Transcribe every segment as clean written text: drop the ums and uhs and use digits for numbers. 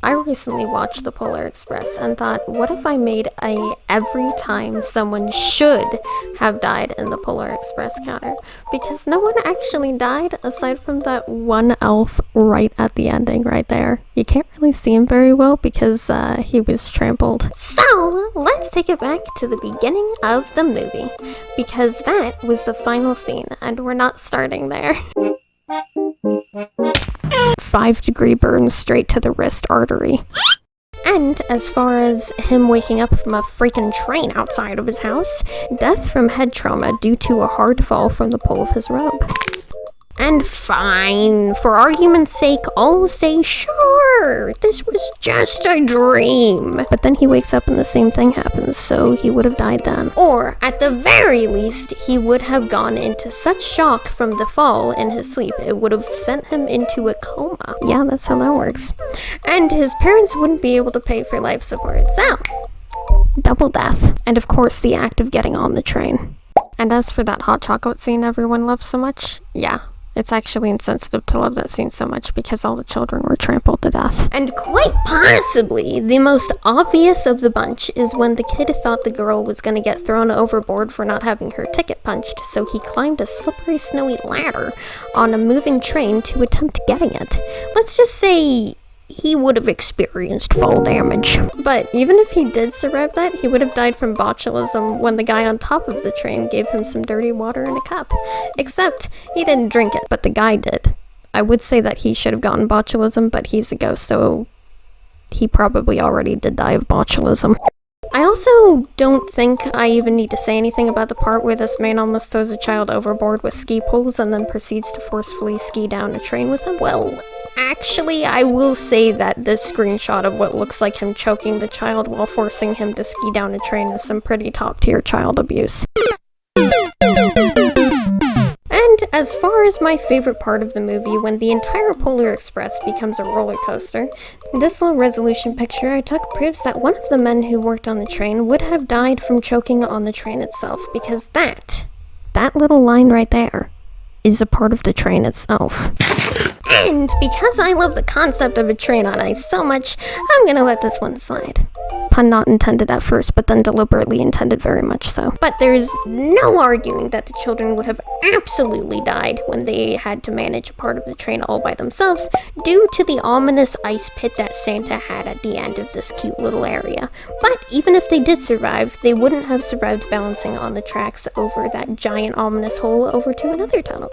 I recently watched The Polar Express and thought, what if I made a every time someone should have died in the Polar Express counter? Because no one actually died aside from that one elf right at the ending right there. You can't really see him very well because he was trampled. So let's take it back to the beginning of the movie, because that was the final scene and we're not starting there. 5-degree burns straight to the wrist artery. And as far as him waking up from a freaking train outside of his house, death from head trauma due to a hard fall from the pull of his robe. And fine, for argument's sake, I'll say sure, this was just a dream. But then he wakes up and the same thing happens, so he would have died then. Or, at the very least, he would have gone into such shock from the fall in his sleep, it would have sent him into a coma. Yeah, that's how that works. And his parents wouldn't be able to pay for life support, so double death. And of course, the act of getting on the train. And as for that hot chocolate scene everyone loves so much, yeah. It's actually insensitive to love that scene so much because all the children were trampled to death. And quite possibly, the most obvious of the bunch is when the kid thought the girl was gonna get thrown overboard for not having her ticket punched, so he climbed a slippery, snowy ladder on a moving train to attempt getting it. Let's just say he would have experienced fall damage. But even if he did survive that, he would have died from botulism when the guy on top of the train gave him some dirty water in a cup. Except, he didn't drink it, but the guy did. I would say that he should have gotten botulism, but he's a ghost, so he probably already did die of botulism. I also don't think I even need to say anything about the part where this man almost throws a child overboard with ski poles and then proceeds to forcefully ski down a train with him. Well, actually, I will say that this screenshot of what looks like him choking the child while forcing him to ski down a train is some pretty top-tier child abuse. And as far as my favorite part of the movie, when the entire Polar Express becomes a roller coaster, this low resolution picture I took proves that one of the men who worked on the train would have died from choking on the train itself, because that little line right there is a part of the train itself. And because I love the concept of a train on ice so much, I'm gonna let this one slide. Pun not intended at first, but then deliberately intended very much so. But there's no arguing that the children would have absolutely died when they had to manage a part of the train all by themselves due to the ominous ice pit that Santa had at the end of this cute little area. But even if they did survive, they wouldn't have survived balancing on the tracks over that giant ominous hole over to another tunnel.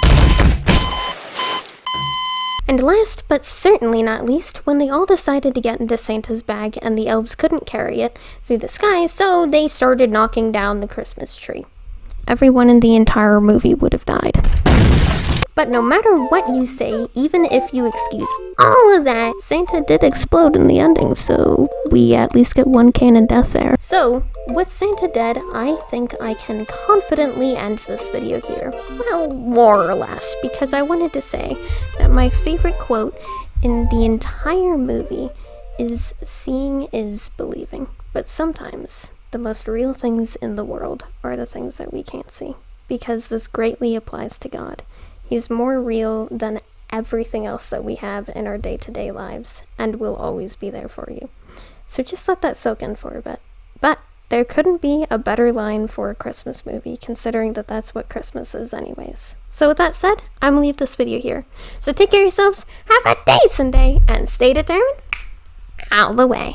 And last, but certainly not least, when they all decided to get into Santa's bag and the elves couldn't carry it through the sky, so they started knocking down the Christmas tree. Everyone in the entire movie would have died. But no matter what you say, even if you excuse all of that, Santa did explode in the ending, so we at least get one canon death there. So, with Santa dead, I think I can confidently end this video here. Well, more or less, because I wanted to say that my favorite quote in the entire movie is "seeing is believing." But sometimes, the most real things in the world are the things that we can't see, because this greatly applies to God. He's more real than everything else that we have in our day-to-day lives, and will always be there for you. So just let that soak in for a bit. But there couldn't be a better line for a Christmas movie, considering that that's what Christmas is anyways. So with that said, I'm gonna leave this video here. So take care of yourselves, have a decent day, and stay determined, out of the way.